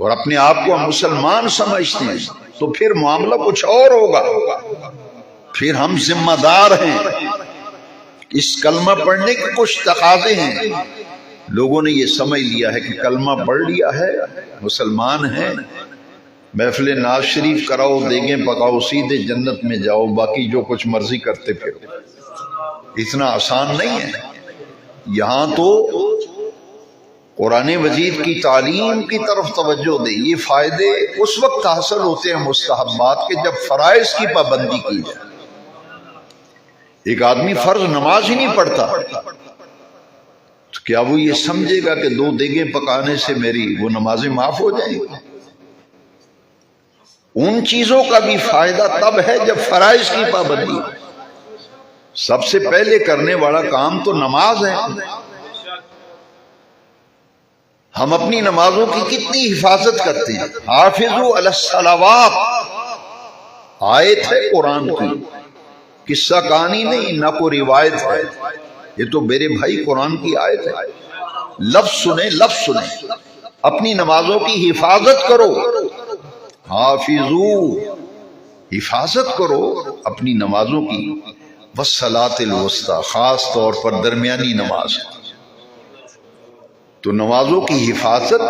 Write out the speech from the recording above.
اور اپنے آپ کو ہم مسلمان سمجھتے ہیں تو پھر معاملہ کچھ اور ہوگا. پھر ہم ذمہ دار ہیں. اس کلمہ پڑھنے کے کچھ تقاضے ہیں. لوگوں نے یہ سمجھ لیا ہے کہ کلمہ پڑھ لیا ہے مسلمان ہیں، محفل ناز شریف کراؤ، دیگیں پکاؤ، سیدھے جنت میں جاؤ، باقی جو کچھ مرضی کرتے پھرو. اتنا آسان نہیں ہے. یہاں تو قرآن مجید کی تعلیم کی طرف توجہ دے. یہ فائدے اس وقت حاصل ہوتے ہیں مستحبات کے جب فرائض کی پابندی کی جائے. ایک آدمی فرض نماز ہی نہیں پڑھتا تو کیا وہ یہ سمجھے گا کہ 2 دیگیں پکانے سے میری وہ نمازیں معاف ہو جائیں گی؟ ان چیزوں کا بھی فائدہ تب ہے جب فرائض کی پابندی. سب سے پہلے کرنے والا کام تو نماز ہے. ہم اپنی نمازوں کی کتنی حفاظت کرتے ہیں. حافظوا علی الصلوات آیت ہے قرآن کی، قصہ کہانی نہیں، نہ کوئی روایت ہے. یہ تو میرے بھائی قرآن کی آیت ہے. لفظ سنیں، لفظ سنیں. اپنی نمازوں کی حفاظت کرو. حافظوا، حفاظت کرو اپنی نمازوں کی. والصلاۃ الوسطی، خاص طور پر درمیانی نماز. تو نمازوں کی حفاظت